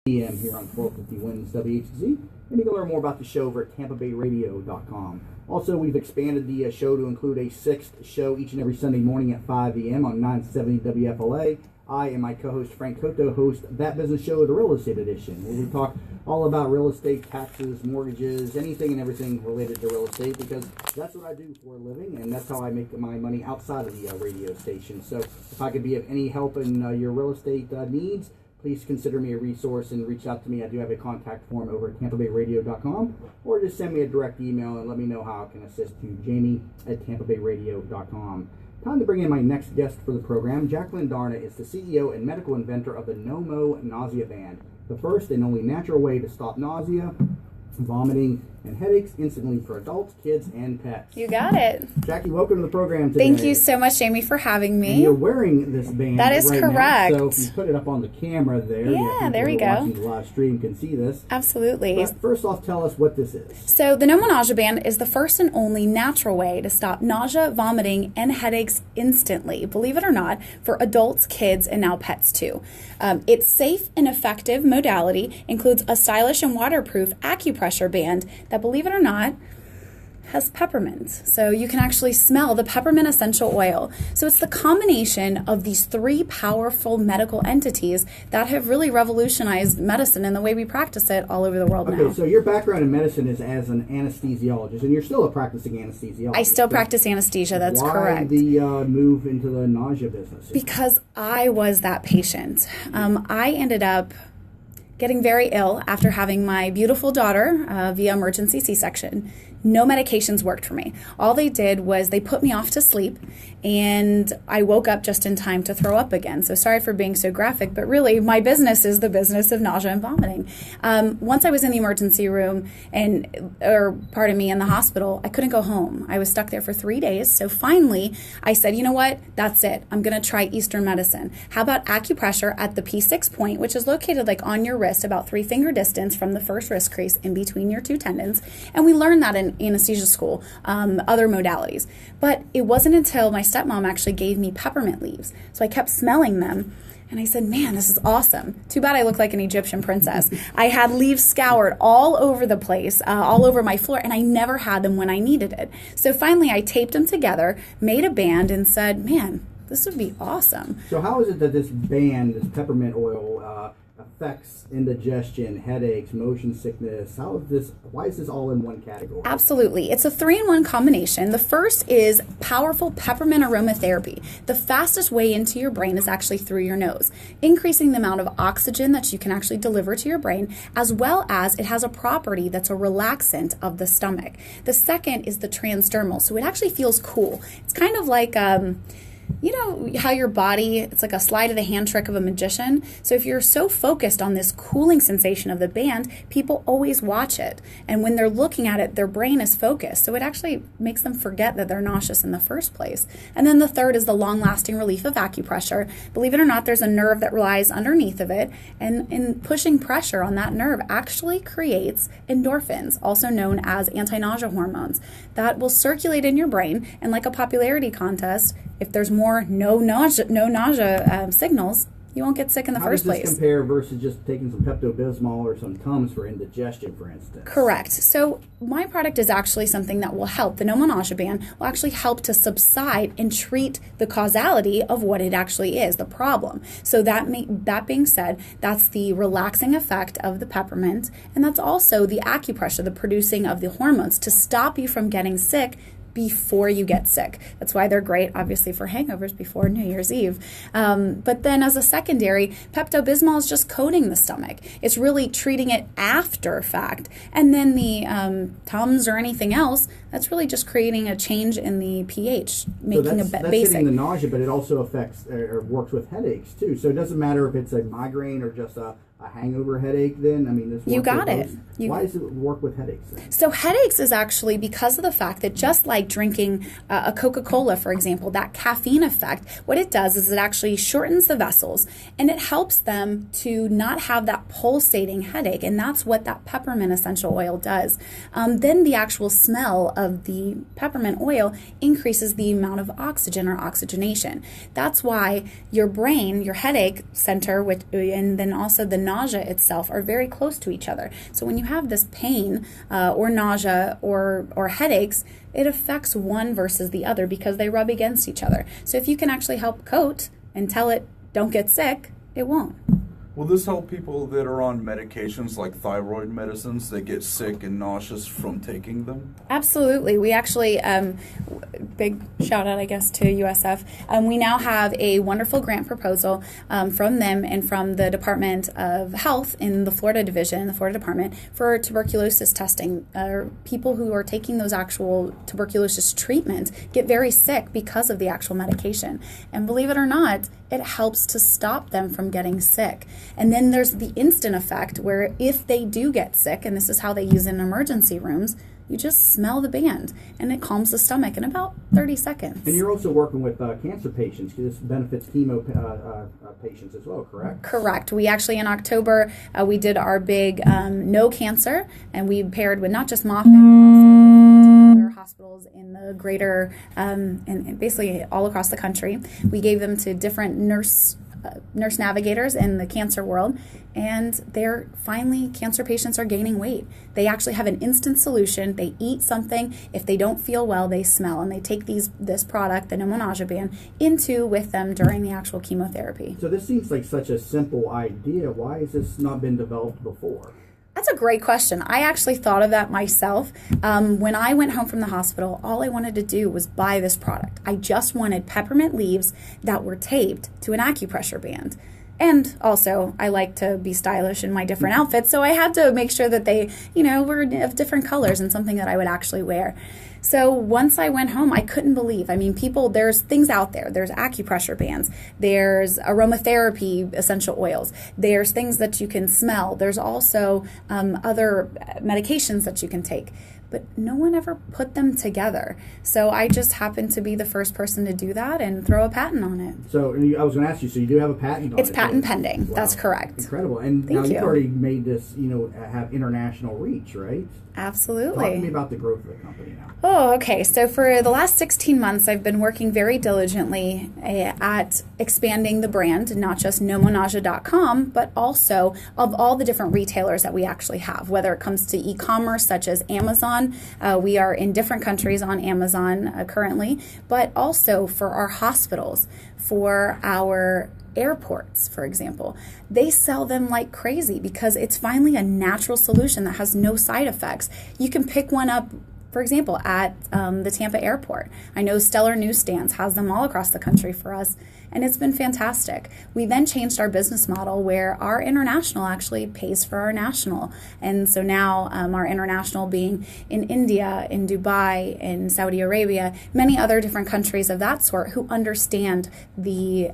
PM here on 1250 Wins WHZ, and you can learn more about the show over at TampaBayRadio.com. Also, we've expanded the show to include a sixth show each and every Sunday morning at 5 a.m. on 970 WFLA. I and my co-host Frank Cotto host That Business Show, the Real Estate Edition, where we talk all about real estate, taxes, mortgages, anything and everything related to real estate, because that's what I do for a living, and that's how I make my money outside of the radio station. So if I could be of any help in your real estate needs, please consider me a resource and reach out to me. I do have a contact form over at TampaBayRadio.com, or just send me a direct email and let me know how I can assist you, Jamie at TampaBayRadio.com. Time to bring in my next guest for the program. Jacqueline Darna is the CEO and medical inventor of the Nausea Band, the first and only natural way to stop nausea, vomiting, and headaches instantly for adults, kids, and pets. You got it. Jackie, welcome to the program today. Thank you so much, Jamie, for having me. And you're wearing this band That is right correct. now, so if you put it up on the camera there, yeah, there we go. Watching the live stream can see this. Absolutely. But first off, tell us what this is. So the Nausea Band is the first and only natural way to stop nausea, vomiting, and headaches instantly, believe it or not, for adults, kids, and now pets too. Its safe and effective modality includes a stylish and waterproof acupressure band that, believe it or not, has peppermint. So you can actually smell the peppermint essential oil. So it's the combination of these three powerful medical entities that have really revolutionized medicine and the way we practice it all over the world now. Okay, so your background in medicine is as an anesthesiologist, and you're still a practicing anesthesiologist. I still practice anesthesia, that's correct. Why the move into the nausea business? Because I was that patient. I ended up getting very ill after having my beautiful daughter via emergency C-section. No medications worked for me. All they did was they put me off to sleep, and I woke up just in time to throw up again. So sorry for being so graphic, but really my business is the business of nausea and vomiting. Once I was in the emergency room in the hospital, I couldn't go home. I was stuck there for 3 days. So finally I said, you know what? That's it. I'm going to try Eastern medicine. How about acupressure at the P6 point, which is located like on your wrist, about 3-finger distance from the first wrist crease in between your two tendons. And we learned that in anesthesia school, other modalities. But it wasn't until my stepmom actually gave me peppermint leaves. So I kept smelling them, and I said, man, this is awesome. Too bad I look like an Egyptian princess. I had leaves scoured all over the place, all over my floor, and I never had them when I needed it. So finally I taped them together, made a band, and said, man, this would be awesome. So how is it that this band, this peppermint oil, affects indigestion, headaches, motion sickness? Why is this all in one category? Absolutely. It's a 3-in-1 combination. The first is powerful peppermint aromatherapy. The fastest way into your brain is actually through your nose, increasing the amount of oxygen that you can actually deliver to your brain, as well as it has a property that's a relaxant of the stomach. The second is the transdermal. So it actually feels cool. It's kind of like you know how your body, it's like a sleight of the hand trick of a magician. So if you're so focused on this cooling sensation of the band, people always watch it. And when they're looking at it, their brain is focused. So it actually makes them forget that they're nauseous in the first place. And then the third is the long-lasting relief of acupressure. Believe it or not, there's a nerve that lies underneath of it. And in pushing pressure on that nerve actually creates endorphins, also known as anti-nausea hormones, that will circulate in your brain. And like a popularity contest, if there's no nausea signals, you won't get sick in the first place. How does this compare versus just taking some Pepto-Bismol or some Tums for indigestion, for instance? Correct. So my product is actually something that will help. The Nausea Band will actually help to subside and treat the causality of what it actually is, the problem. So that being said, that's the relaxing effect of the peppermint, and that's also the acupressure, the producing of the hormones to stop you from getting sick before you get sick. That's why they're great, obviously, for hangovers before New Year's Eve. But then as a secondary, Pepto-Bismol is just coating the stomach. It's really treating it after fact. And then the Tums or anything else, that's really just creating a change in the pH, making that's basic. Hitting the nausea, but it also affects or works with headaches too. So it doesn't matter if it's a migraine or just a hangover headache then? I mean, this you got it. Why does it work with headaches then? So headaches is actually because of the fact that just like drinking a Coca-Cola, for example, that caffeine effect, what it does is it actually shortens the vessels and it helps them to not have that pulsating headache, and that's what that peppermint essential oil does. Then the actual smell of the peppermint oil increases the amount of oxygen or oxygenation. That's why your brain, your headache center, and then also the nausea itself are very close to each other. So when you have this pain or nausea or headaches, it affects one versus the other because they rub against each other. So if you can actually help coat and tell it, don't get sick, it won't. Will this help people that are on medications like thyroid medicines that get sick and nauseous from taking them? Absolutely. We actually, big shout out, I guess, to USF. We now have a wonderful grant proposal from them and from the Department of Health in the Florida division, the Florida Department, for tuberculosis testing. People who are taking those actual tuberculosis treatments get very sick because of the actual medication. And believe it or not, it helps to stop them from getting sick. And then there's the instant effect where if they do get sick, and this is how they use it in emergency rooms, you just smell the band and it calms the stomach in about 30 seconds. And you're also working with cancer patients. This benefits chemo patients as well, correct? Correct. We actually, in October, we did our big No Cancer, and we paired with not just Moffitt, but also with other hospitals in the greater, and basically all across the country. We gave them to different nurse navigators in the cancer world, and they're finally, cancer patients are gaining weight. They actually have an instant solution. They eat something. If they don't feel well, they smell, and they take this product, the Nausea band, with them during the actual chemotherapy. So this seems like such a simple idea. Why has this not been developed before? That's a great question. I actually thought of that myself. When I went home from the hospital, all I wanted to do was buy this product. I just wanted peppermint leaves that were taped to an acupressure band. And also, I like to be stylish in my different outfits, so I had to make sure that they, were of different colors and something that I would actually wear. So once I went home, I couldn't believe. There's things out there. There's acupressure bands. There's aromatherapy essential oils. There's things that you can smell. There's also other medications that you can take. But no one ever put them together. So I just happened to be the first person to do that and throw a patent on it. So I was going to ask you, so you do have a patent on it? It's patent pending. Wow. That's correct. Incredible. And now you've already made this, have international reach, right? Absolutely. Talk to me about the growth of the company now. Oh, okay. So for the last 16 months, I've been working very diligently at expanding the brand, not just nomonausea.com, but also of all the different retailers that we actually have, whether it comes to e-commerce such as Amazon. We are in different countries on Amazon currently, but also for our hospitals, for our airports, for example. They sell them like crazy because it's finally a natural solution that has no side effects. You can pick one up, for example, at the Tampa airport. I know Stellar Newsstands has them all across the country for us, and it's been fantastic. We then changed our business model where our international actually pays for our national. And so now our international being in India, in Dubai, in Saudi Arabia, many other different countries of that sort who understand the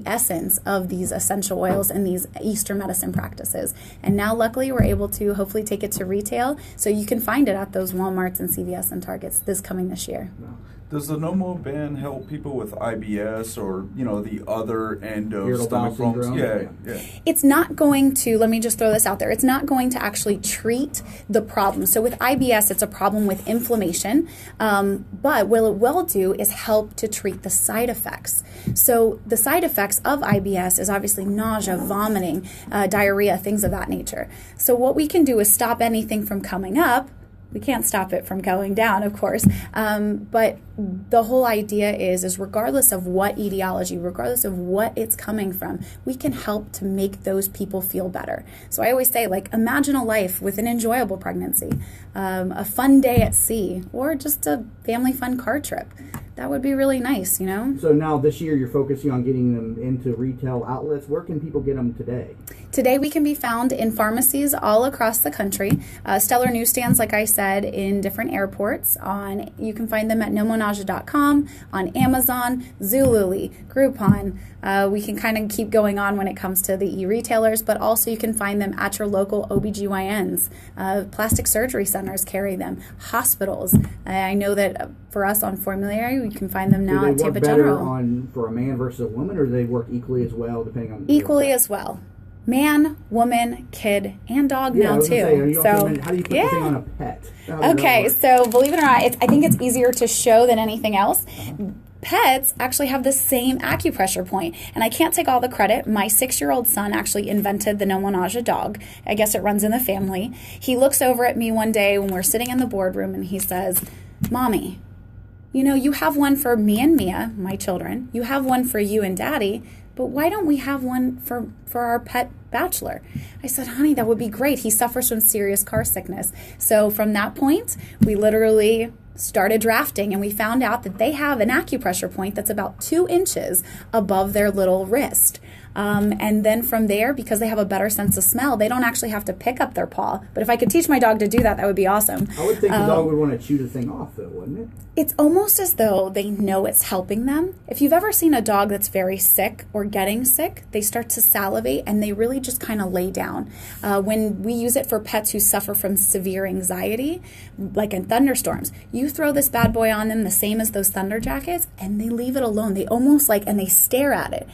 essence of these essential oils and these Eastern medicine practices. And now luckily we're able to hopefully take it to retail, so you can find it at those Walmarts and CVS and Targets this year. Wow. Does the Nomo band help people with IBS or, the other end of stomach problems? Yeah. It's not going to, let me just throw this out there, it's not going to actually treat the problem. So with IBS, it's a problem with inflammation, but what it will do is help to treat the side effects. So the side effects of IBS is obviously nausea, vomiting, diarrhea, things of that nature. So what we can do is stop anything from coming up. We can't stop it from going down, of course, but the whole idea is regardless of what etiology, regardless of what it's coming from, we can help to make those people feel better. So I always say, imagine a life with an enjoyable pregnancy, a fun day at sea, or just a family fun car trip. That would be really nice, So now this year you're focusing on getting them into retail outlets. Where can people get them today? Today we can be found in pharmacies all across the country. Stellar Newsstands, like I said, in different airports. You can find them at nomonausea.com, on Amazon, Zulily, Groupon. We can kind of keep going on when it comes to the e-retailers, but also you can find them at your local OBGYNs. Plastic surgery centers carry them. Hospitals. I know that for us on formulary, we can find them now at Tampa General. Do they work better for a man versus a woman, or do they work equally as well, depending on... Equally as well. Man, woman, kid, and dog now too. How do you put the thing on a pet? Okay, so believe it or not, I think it's easier to show than anything else. pets actually have the same acupressure point. And I can't take all the credit. My 6-year-old son actually invented the Nausea dog. I guess it runs in the family. He looks over at me one day when we're sitting in the boardroom and he says, "Mommy, you know, you have one for me and Mia, my children. You have one for you and Daddy. But why don't we have one for our pet Bachelor?" I said, "Honey, that would be great. He suffers from serious car sickness." So from that point, we literally started drafting, and we found out that they have an acupressure point that's about 2 inches above their little wrist. And then from there, because they have a better sense of smell, they don't actually have to pick up their paw. But if I could teach my dog to do that, that would be awesome. I would think the dog would want to chew the thing off, though, wouldn't it? It's almost as though they know it's helping them. If you've ever seen a dog that's very sick or getting sick, they start to salivate and they really just kind of lay down. When we use it for pets who suffer from severe anxiety, like in thunderstorms, you throw this bad boy on them the same as those thunder jackets and they leave it alone. They almost and they stare at it.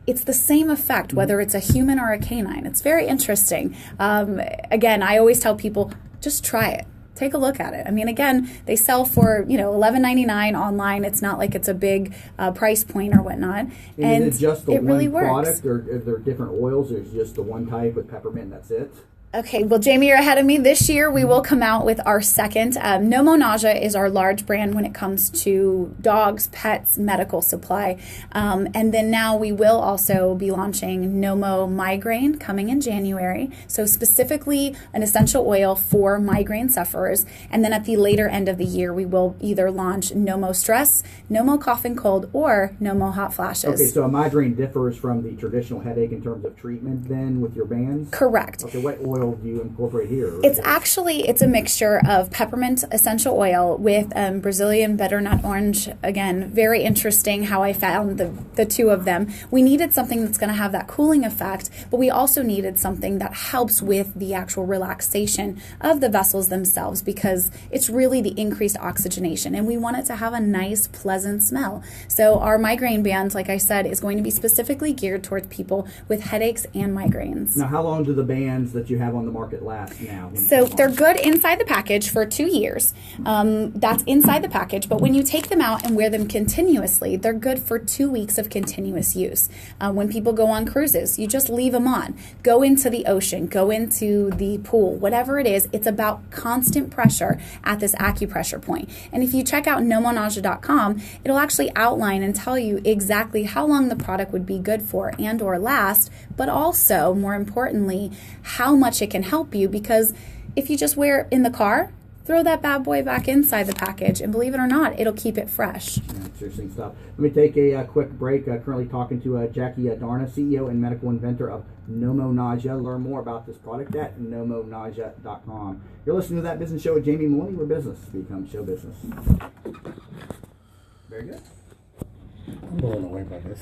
It's the same effect, whether it's a human or a canine. It's very interesting. Again, I always tell people, just try it. Take a look at it. I mean, again, they sell for, $11.99 online. It's not like it's a big price point or whatnot. And is it just the one really product, or are there different oils, or is it just the one type with peppermint and that's it? Okay, well, Jamie, you're ahead of me. This year, we will come out with our second. Nausea is our large brand when it comes to dogs, pets, medical supply. And then now we will also be launching Nomo Migraine coming in January. So specifically an essential oil for migraine sufferers. And then at the later end of the year, we will either launch Nomo Stress, Nomo Cough and Cold, or Nomo Hot Flashes. Okay, so a migraine differs from the traditional headache in terms of treatment then with your bands? Correct. Okay, what oil do you incorporate here? It's a mixture of peppermint essential oil with Brazilian butternut orange. Again, very interesting how I found the two of them. We needed something that's going to have that cooling effect, but we also needed something that helps with the actual relaxation of the vessels themselves, because it's really the increased oxygenation, and we want it to have a nice, pleasant smell. So our migraine band, like I said, is going to be specifically geared towards people with headaches and migraines. Now, how long do the bands that you have on the market last now? So they're good inside the package for 2 years. That's inside the package, but when you take them out and wear them continuously, they're good for 2 weeks of continuous use. When people go on cruises, you just leave them on. Go into the ocean, go into the pool, whatever it is, it's about constant pressure at this acupressure point. And if you check out nomonausea.com, it'll actually outline and tell you exactly how long the product would be good for and or last, but also, more importantly, how much it can help you, because if you just wear it in the car, throw that bad boy back inside the package, and believe it or not, it'll keep it fresh. Yeah, interesting stuff. Let me take a quick break. Currently talking to Jackie Darna, CEO and medical inventor of Nomo Nausea. Learn more about this product at nomonausea.com. You're listening to That Business Show with Jamie Mooney, where business becomes show business. Very good. I'm blown away by this.